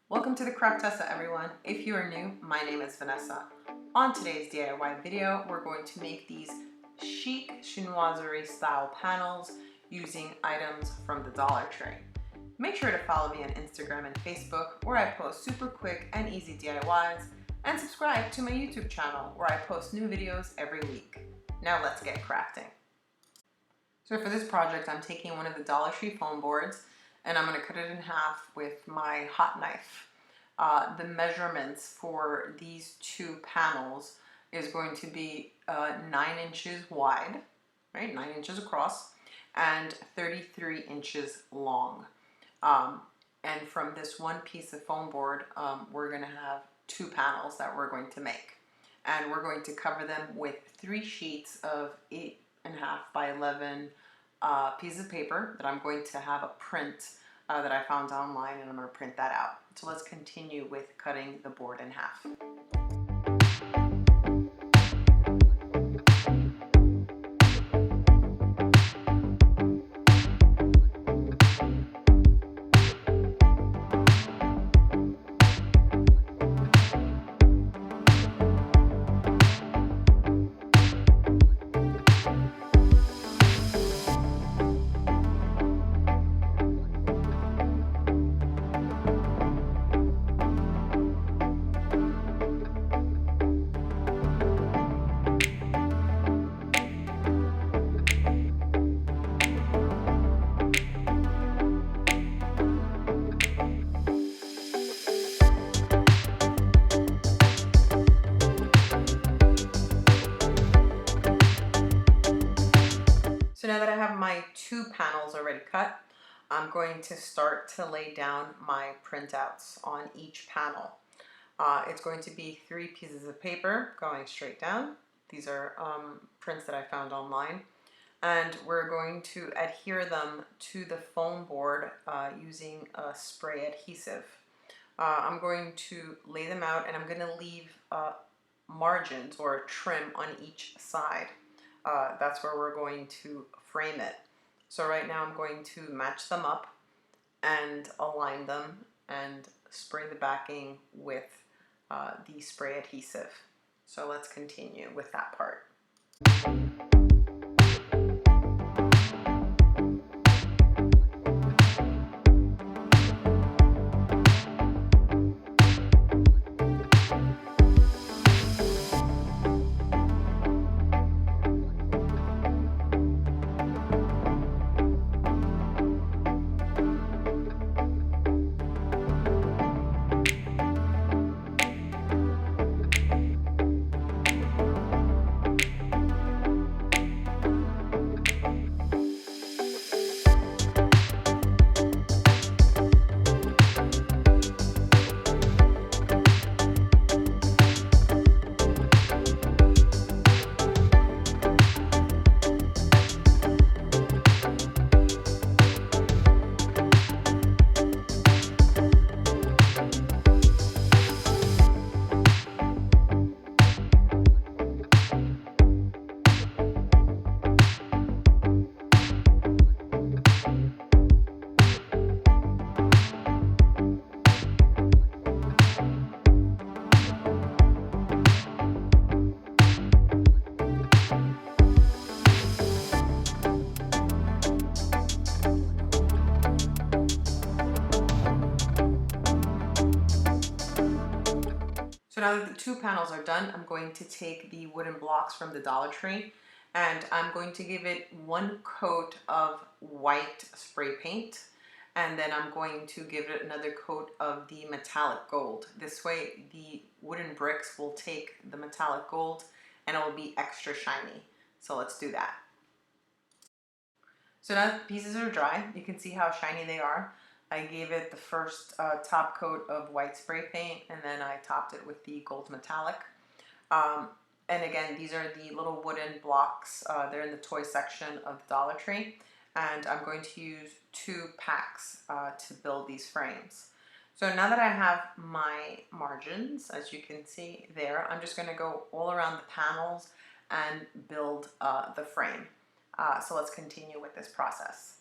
Welcome to the Craftessa, everyone. If you are new, my name is Vanessa. On today's DIY video, we're going to make these chic chinoiserie style panels using items from the Dollar Tree. Make sure to follow me on Instagram and Facebook, where I post super quick and easy DIYs, and subscribe to my YouTube channel, where I post new videos every week. Now let's get crafting. So for this project, I'm taking one of the Dollar Tree foam boards and I'm going to cut it in half with my hot knife. The measurements for these two panels is going to be 9 inches wide, right, 9 inches across, and 33 inches long. And from this one piece of foam board, we're going to have 2 panels that we're going to make. And we're going to cover them with 3 sheets of 8.5 by 11 pieces of paper that I'm going to have a print that I found online, and I'm going to print that out. So let's continue with cutting the board in half. So now that I have my 2 panels already cut, I'm going to start to lay down my printouts on each panel. It's going to be 3 pieces of paper going straight down. These are prints that I found online. And we're going to adhere them to the foam board using a spray adhesive. I'm going to lay them out, and I'm going to leave margins or a trim on each side. That's where we're going to frame it. So right now I'm going to match them up and align them and spray the backing with the spray adhesive. So let's continue with that part. So now that the 2 panels are done, I'm going to take the wooden blocks from the Dollar Tree and I'm going to give it 1 coat of white spray paint, and then I'm going to give it another coat of the metallic gold. This way the wooden bricks will take the metallic gold and it will be extra shiny. So let's do that. So now the pieces are dry, you can see how shiny they are. I gave it the first top coat of white spray paint, and then I topped it with the gold metallic. And again, these are the little wooden blocks. They're in the toy section of the Dollar Tree. And I'm going to use 2 packs to build these frames. So now that I have my margins, as you can see there, I'm just going to go all around the panels and build the frame. So let's continue with this process.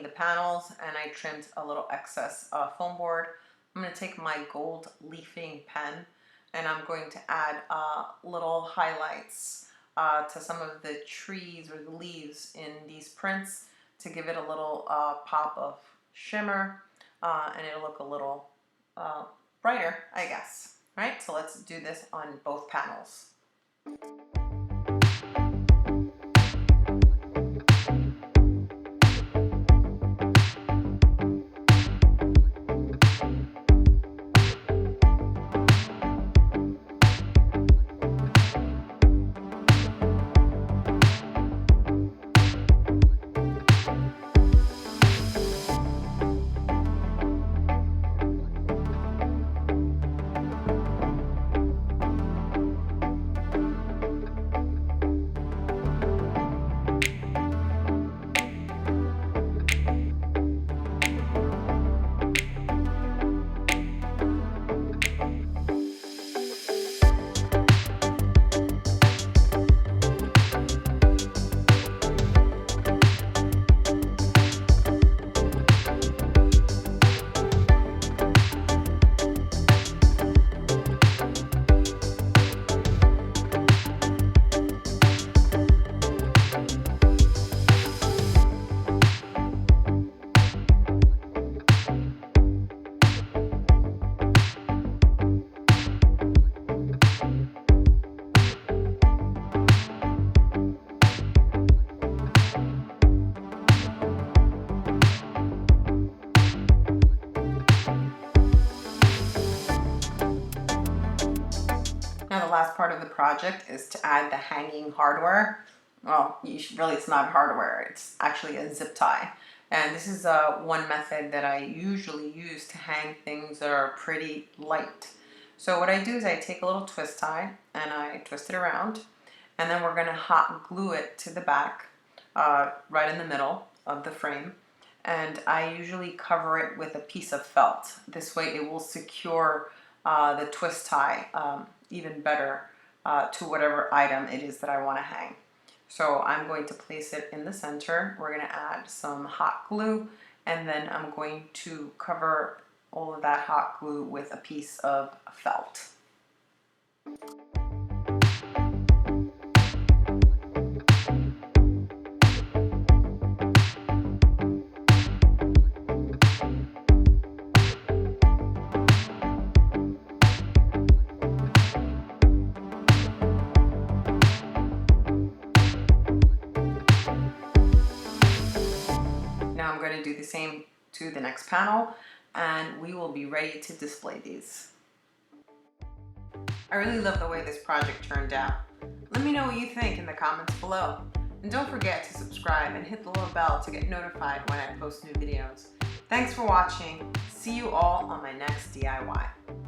the panels and I trimmed a little excess foam board. I'm going to take my gold leafing pen and I'm going to add little highlights to some of the trees or the leaves in these prints to give it a little pop of shimmer, and it'll look a little brighter, I guess. All right, so let's do this on both panels. Now the last part of the project is to add the hanging hardware. Well, really it's not hardware, it's actually a zip tie. And this is one method that I usually use to hang things that are pretty light. So what I do is I take a little twist tie and I twist it around, and then we're going to hot glue it to the back, right in the middle of the frame. And I usually cover it with a piece of felt. This way it will secure the twist tie even better to whatever item it is that I want to hang. So I'm going to place it in the center. We're going to add some hot glue, and then I'm going to cover all of that hot glue with a piece of felt. Now I'm going to do the same to the next panel, and we will be ready to display these. I really love the way this project turned out. Let me know what you think in the comments below. And don't forget to subscribe and hit the little bell to get notified when I post new videos. Thanks for watching. See you all on my next DIY.